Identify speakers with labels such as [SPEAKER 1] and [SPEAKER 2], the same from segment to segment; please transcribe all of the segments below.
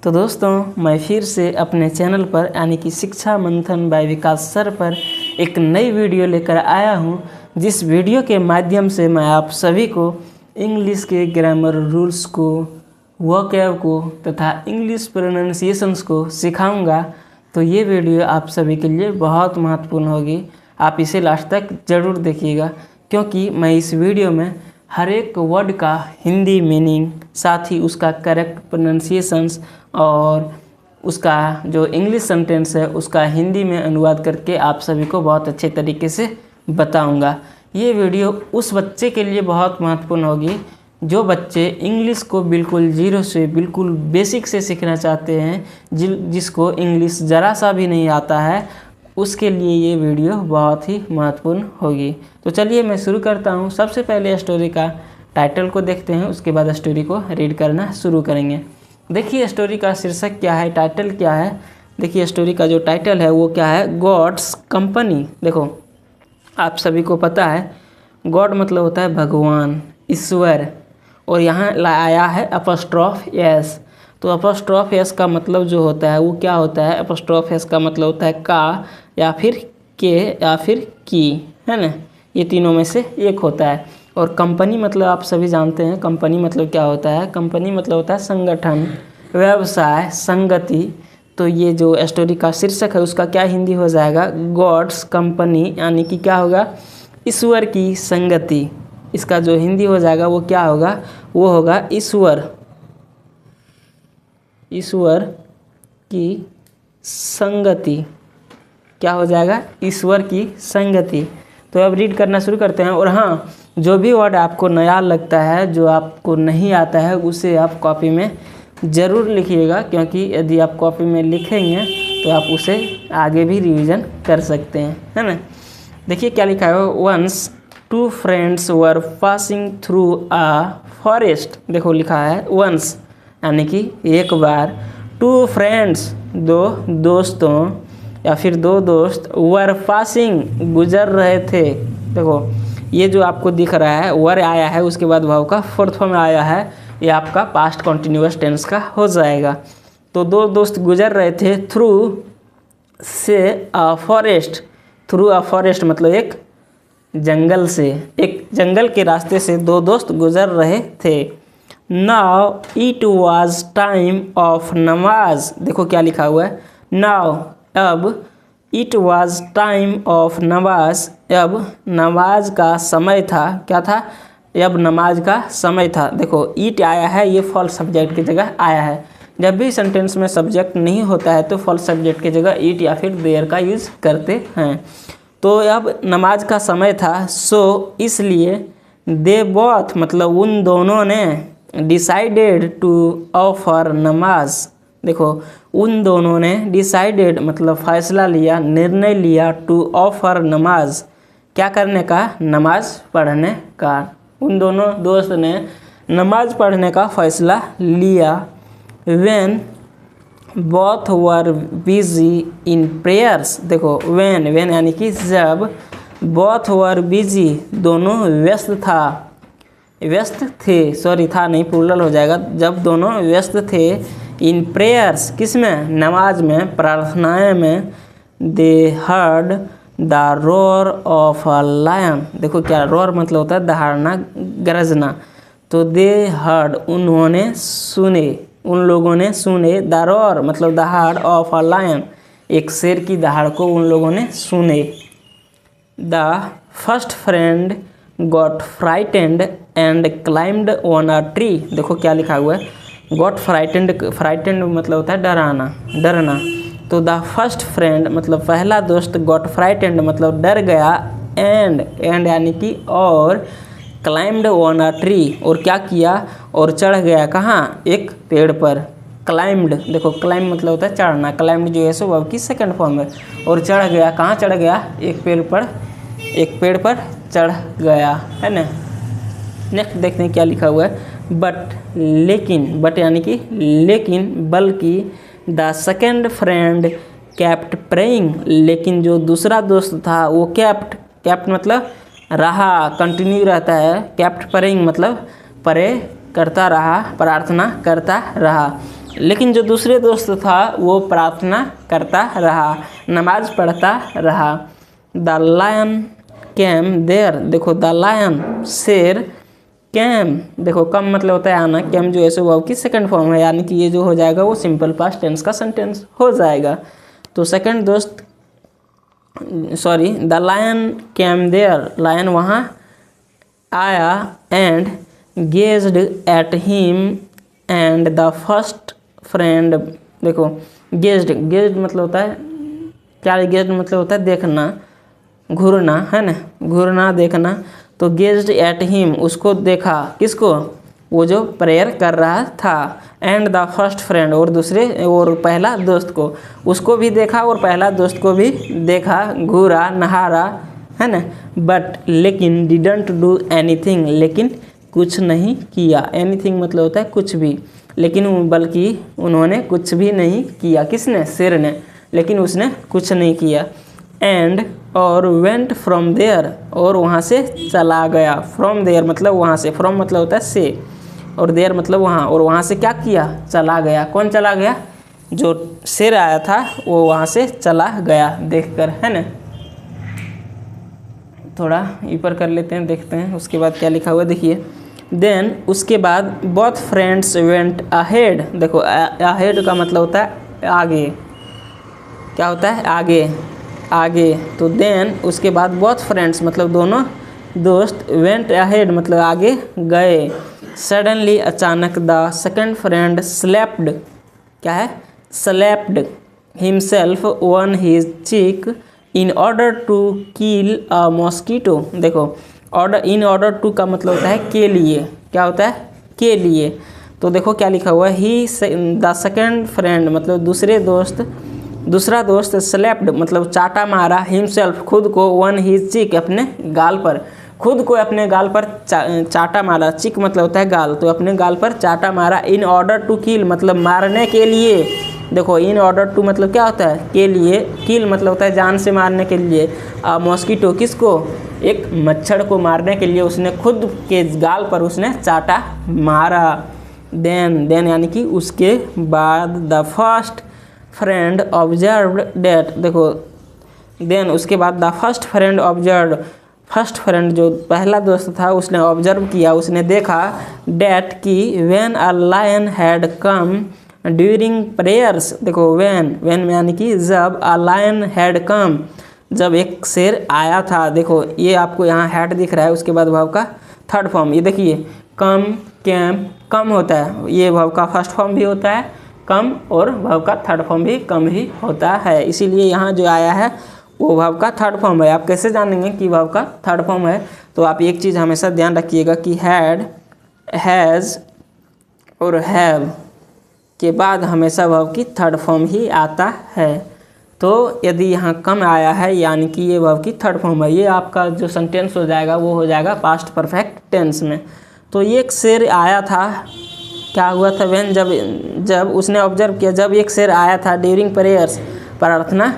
[SPEAKER 1] तो दोस्तों मैं फिर से अपने चैनल पर यानी कि शिक्षा मंथन बाय विकास सर पर एक नई वीडियो लेकर आया हूं, जिस वीडियो के माध्यम से मैं आप सभी को इंग्लिश के ग्रामर रूल्स को, वोकैब को तथा इंग्लिश प्रोनाउंसिएशंस को सिखाऊंगा। तो ये वीडियो आप सभी के लिए बहुत महत्वपूर्ण होगी। आप इसे लास्ट तक ज़रूर देखिएगा, क्योंकि मैं इस वीडियो में हर एक वर्ड का हिंदी मीनिंग, साथ ही उसका करेक्ट प्रोनाउंसिएशंस और उसका जो इंग्लिश सेंटेंस है उसका हिंदी में अनुवाद करके आप सभी को बहुत अच्छे तरीके से बताऊंगा। ये वीडियो उस बच्चे के लिए बहुत महत्वपूर्ण होगी जो बच्चे इंग्लिश को बिल्कुल जीरो से, बिल्कुल बेसिक से सीखना चाहते हैं, जिसको इंग्लिश ज़रा सा भी नहीं आता है, उसके लिए ये वीडियो बहुत ही महत्वपूर्ण होगी। तो चलिए मैं शुरू करता हूँ। सबसे पहले स्टोरी का टाइटल को देखते हैं, उसके बाद स्टोरी को रीड करना शुरू करेंगे। देखिए स्टोरी का शीर्षक क्या है, टाइटल क्या है। देखिए स्टोरी का जो टाइटल है वो क्या है, गॉड्स कंपनी। देखो आप सभी को पता है गॉड मतलब होता है भगवान, ईश्वर, और यहाँ आया है अपॉस्ट्रोफ एस। तो अपॉस्ट्रोफ एस का मतलब जो होता है वो क्या होता है, अपॉस्ट्रोफ एस का मतलब होता है का या फिर के या फिर की, है ना, ये तीनों में से एक होता है। और कंपनी मतलब आप सभी जानते हैं कंपनी मतलब क्या होता है, कंपनी मतलब होता है संगठन, व्यवसाय, संगति। तो ये जो स्टोरी का शीर्षक है उसका क्या हिंदी हो जाएगा, गॉड्स कंपनी, यानी कि क्या होगा, ईश्वर की संगति। इसका जो हिंदी हो जाएगा वो क्या होगा, वो होगा ईश्वर की संगति। क्या हो जाएगा, ईश्वर की संगति। तो अब रीड करना शुरू करते हैं। और हाँ, जो भी वर्ड आपको नया लगता है, जो आपको नहीं आता है, उसे आप कॉपी में ज़रूर लिखिएगा, क्योंकि यदि आप कॉपी में लिखेंगे तो आप उसे आगे भी रिवीजन कर सकते हैं, है ना। देखिए क्या लिखा है, once two friends were passing through a forest. देखो लिखा है वंस यानी कि एक बार, टू फ्रेंड्स दो दोस्तों या फिर दो दोस्त, वर पासिंग गुजर रहे थे। देखो ये जो आपको दिख रहा है वर आया है, उसके बाद भाव का फोर्थ फॉर्म में आया है, ये आपका पास्ट कॉन्टिन्यूअस टेंस का हो जाएगा। तो दो दोस्त गुजर रहे थे थ्रू से a forest. Through a forest मतलब एक जंगल से, एक जंगल के रास्ते से दो दोस्त गुजर रहे थे। Now it was time of नमाज। देखो क्या लिखा हुआ है, नाउ अब, इट वाज टाइम ऑफ नमाज, अब नमाज का समय था। क्या था, अब नमाज का समय था। देखो इट आया है, ये फॉल्स सब्जेक्ट की जगह आया है। जब भी सेंटेंस में सब्जेक्ट नहीं होता है तो फॉल्स सब्जेक्ट की जगह इट या फिर देयर का यूज़ करते हैं। तो अब नमाज का समय था, सो इसलिए दे बोथ मतलब उन दोनों ने, डिसाइडेड टू ऑफर नमाज। देखो उन दोनों ने डिसाइडेड मतलब फैसला लिया, निर्णय लिया, टू ऑफर नमाज, क्या करने का, नमाज पढ़ने का। उन दोनों दोस्त ने नमाज पढ़ने का फैसला लिया। When both were busy in prayers. देखो व्हेन यानी कि जब, बोथ वर बिजी दोनों व्यस्त थे, सॉरी था नहीं, प्लूरल हो जाएगा, जब दोनों व्यस्त थे, इन प्रेयर्स किस में, नमाज में, प्रार्थनाएं में, they heard the roar of a lion. देखो क्या रोर मतलब होता है दहाड़ना, गरजना। तो दे हर्ड उन्होंने सुने, उन लोगों ने सुने, द रोर मतलब दहाड़ ऑफ अ लायन, एक शेर की दहाड़ को उन लोगों ने सुने। The first friend got frightened and climbed on a tree. देखो क्या लिखा हुआ है, गॉट फ्राइटेंड मतलब होता है डरना। तो द फर्स्ट फ्रेंड मतलब पहला दोस्त, गॉट फ्राइटेंड मतलब डर गया, एंड यानी कि और, क्लाइम्ड ऑन अ ट्री और क्या किया, और चढ़ गया कहाँ, एक पेड़ पर। क्लाइम्ड, देखो क्लाइम मतलब होता है चढ़ना, क्लाइम्ड जो है सो वर्ब की सेकंड फॉर्म है। और चढ़ गया, कहाँ चढ़ गया, एक पेड़ पर चढ़ गया, है ना। नेक्स्ट देखते हैं क्या लिखा हुआ है, बट लेकिन, बट यानी कि लेकिन, बल्कि, the second friend kept praying, लेकिन जो दूसरा दोस्त था वो कैप्ट मतलब रहा, कंटिन्यू रहता है, कैप्ट प्रेइंग मतलब प्रे करता रहा, प्रार्थना करता रहा। लेकिन जो दूसरे दोस्त था वो प्रार्थना करता रहा, नमाज पढ़ता रहा। द लायन कैम देयर, देखो द लायन शेर, कैम देखो कम मतलब होता है आना, कैम जो ऐसे वर्ब की सेकंड फॉर्म है, यानी कि ये जो हो जाएगा वो सिंपल पास्ट टेंस का सेंटेंस हो जाएगा। तो सेकंड दोस्त sorry the lion came there, lion वहाँ आया, and gazed at him and the first friend, देखो गेज्ड, गेज्ड मतलब होता है क्या, गेज्ड मतलब होता है देखना, घूरना है ना, घूरना देखना। तो गेज्ड एट हिम, उसको देखा, किसको, वो जो प्रेयर कर रहा था। एंड द फर्स्ट फ्रेंड, और दूसरे और पहला दोस्त को, उसको भी देखा और पहला दोस्त को भी देखा, घूरा नहारा है ना। बट लेकिन डिडंट डू एनीथिंग, लेकिन कुछ नहीं किया। एनीथिंग मतलब होता है कुछ भी, लेकिन बल्कि उन्होंने कुछ भी नहीं किया, किसने, शेर ने, लेकिन उसने कुछ नहीं किया। एंड और वेंट फ्रॉम देयर, और वहाँ से चला गया। फ्रॉम देयर मतलब वहाँ से, फ्रॉम मतलब होता है से, और देयर मतलब वहाँ, और वहाँ से क्या किया, चला गया। कौन चला गया, जो शेर आया था वो वहाँ से चला गया देखकर, है ना। थोड़ा ऊपर कर लेते हैं, देखते हैं उसके बाद क्या लिखा हुआ, देखिए। देन उसके बाद बोथ फ्रेंड्स वेंट अहेड, देखो अहेड का मतलब होता है आगे, क्या होता है आगे, आगे। तो देन उसके बाद बोथ फ्रेंड्स मतलब दोनों दोस्त, वेंट अहेड मतलब आगे गए। सडनली अचानक द सेकंड फ्रेंड स्लैप्ड, क्या है, slapped himself on his cheek in order to kill a mosquito, देखो ऑर्डर, इन ऑर्डर टू का मतलब होता है के लिए, क्या होता है के लिए। तो देखो क्या लिखा हुआ है, ही द सेकंड फ्रेंड मतलब दूसरे दोस्त, दूसरा दोस्त स्लैप्ड मतलब चाटा मारा, हिमसेल्फ खुद को, वन हिज चिक अपने गाल पर, खुद को अपने गाल पर चाटा मारा, चिक मतलब होता है गाल, तो अपने गाल पर चाटा मारा। इन ऑर्डर टू किल मतलब मारने के लिए, देखो इन ऑर्डर टू मतलब क्या होता है के लिए, किल मतलब होता है जान से मारने के लिए। मॉस्किटो किसको, एक मच्छर को मारने के लिए उसने खुद के गाल पर उसने चाटा मारा। देन, देन यानी कि उसके बाद the first friend observed that, देखो देन उसके बाद the first friend observe, first friend जो पहला दोस्त था उसने ऑब्जर्व किया, उसने देखा, डेट की when a lion had come during prayers, देखो व्हेन, व्हेन में यानी कि जब, अ लायन हैड कम जब एक शेर आया था। देखो ये आपको यहाँ हैड दिख रहा है, उसके बाद भाव का थर्ड फॉर्म, ये देखिए कम, कैम, कम होता है, ये भाव का फर्स्ट फॉर्म भी होता है कम, और भाव का थर्ड फॉर्म भी कम ही होता है, इसीलिए यहाँ जो आया है वो भाव का थर्ड फॉर्म है। आप कैसे जानेंगे कि भाव का थर्ड फॉर्म है, तो आप एक चीज़ हमेशा ध्यान रखिएगा कि हैड, हैज़ और हैव के बाद हमेशा भाव की थर्ड फॉर्म ही आता है। तो यदि यहाँ कम आया है यानी कि ये भाव की थर्ड फॉर्म है, ये आपका जो सेंटेंस हो जाएगा वो हो जाएगा पास्ट परफेक्ट टेंस में। तो ये एक शेर आया था, क्या हुआ था, व्हेन जब उसने ऑब्जर्व किया, जब एक शेर आया था, ड्यूरिंग प्रेयर्स प्रार्थना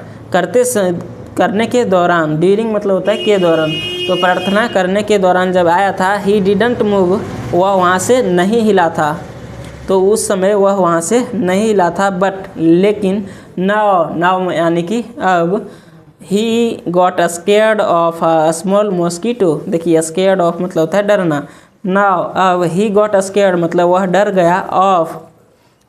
[SPEAKER 1] करने के दौरान, ड्यूरिंग मतलब होता है के दौरान, तो प्रार्थना करने के दौरान जब आया था, ही डिडंट मूव, वह वहाँ से नहीं हिला था, तो उस समय वह वहाँ से नहीं हिला था। बट लेकिन नाउ, नाउ यानी कि अब, he got scared of a small mosquito, देखिए स्केयर्ड ऑफ मतलब होता है डरना, नाउ अब ही गॉट स्केयर्ड मतलब वह डर गया, ऑफ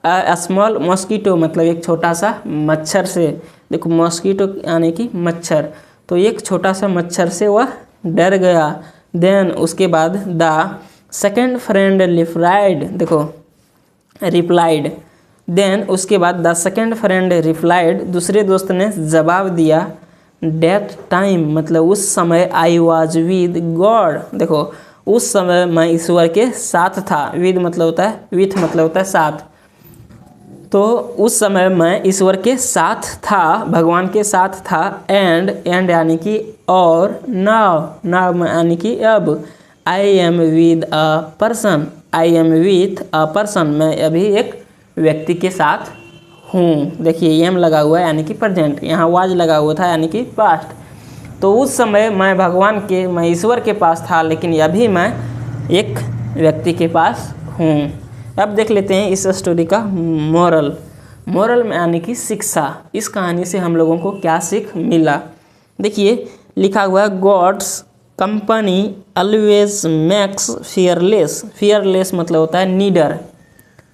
[SPEAKER 1] अ स्मॉल मॉस्किटो मतलब एक छोटा सा मच्छर से, देखो मॉस्किटो यानी कि मच्छर, तो एक छोटा सा मच्छर से वह डर गया। देन उसके बाद द सेकेंड फ्रेंड रिप्लाइड, देखो रिप्लाइड, देन उसके बाद द सेकेंड फ्रेंड रिप्लाइड, दूसरे दोस्त ने जवाब दिया, डेट टाइम मतलब उस समय, आई वॉज विद गॉड, देखो उस समय मैं ईश्वर के साथ था, विद मतलब होता है, विथ मतलब होता है साथ, तो उस समय मैं ईश्वर के साथ था, भगवान के साथ था। एंड यानी कि और, नाउ यानी कि अब, I am with a person, I am with a person, मैं अभी एक व्यक्ति के साथ हूँ, देखिए एम लगा हुआ है यानी कि प्रेजेंट, यहाँ वाज लगा हुआ था यानी कि पास्ट। तो उस समय मैं भगवान के, मैं ईश्वर के पास था, लेकिन अभी मैं एक व्यक्ति के पास हूँ। अब देख लेते हैं इस स्टोरी का मोरल। मोरल में यानी कि शिक्षा। इस कहानी से हम लोगों को क्या सीख मिला। देखिए लिखा हुआ है, God's company always makes fearless. Fearless मतलब होता है नीडर।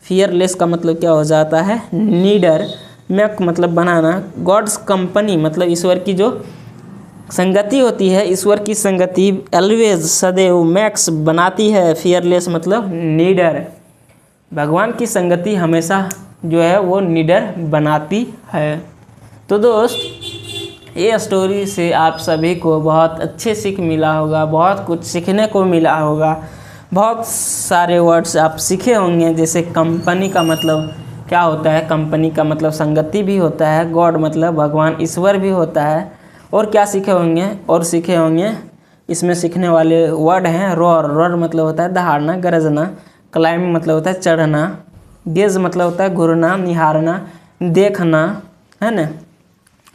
[SPEAKER 1] फियरलेस का मतलब क्या हो जाता है, नीडर। मैक मतलब बनाना। गॉड्स कंपनी मतलब ईश्वर की जो संगति होती है, ईश्वर की संगति ऑलवेज सदैव मैक्स बनाती है, फियरलेस मतलब नीडर। भगवान की संगति हमेशा जो है वो नीडर बनाती है। तो दोस्त ये स्टोरी से आप सभी को बहुत अच्छे सीख मिला होगा, बहुत कुछ सीखने को मिला होगा, बहुत सारे वर्ड्स आप सीखे होंगे। जैसे कंपनी का मतलब क्या होता है, कंपनी का मतलब संगति भी होता है, गॉड मतलब भगवान ईश्वर भी होता है। और क्या सीखे होंगे, और सीखे होंगे इसमें सीखने वाले वर्ड हैं रोर। रोर मतलब होता है दहाड़ना, गरजना। क्लाइंब मतलब होता है चढ़ना। गेज मतलब होता है घूरना, निहारना, देखना, है ना।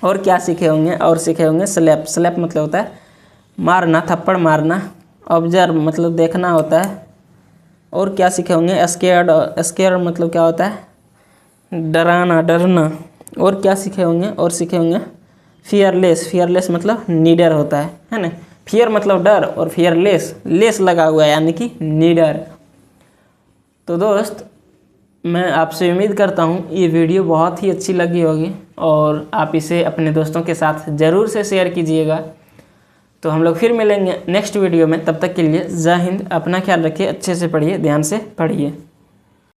[SPEAKER 1] और क्या सीखे होंगे, और सीखे होंगे स्लैप। स्लैप मतलब होता है मारना, थप्पड़ मारना। ऑब्जर्व मतलब देखना होता है। और क्या सीखे होंगे, स्केयर्ड। स्केयर मतलब क्या होता है, डराना, डरना। और क्या सीखे होंगे, और सीखे होंगे फियरलेस। फियरलेस मतलब नीडर होता है ना। फियर मतलब डर, और फियरलेस लेस लगा हुआ है यानी कि नीडर। तो दोस्त मैं आपसे उम्मीद करता हूँ ये वीडियो बहुत ही अच्छी लगी होगी, और आप इसे अपने दोस्तों के साथ ज़रूर से शेयर कीजिएगा। तो हम लोग फिर मिलेंगे नेक्स्ट वीडियो में। तब तक के लिए जय हिंद। अपना ख्याल रखिए, अच्छे से पढ़िए, ध्यान से पढ़िए।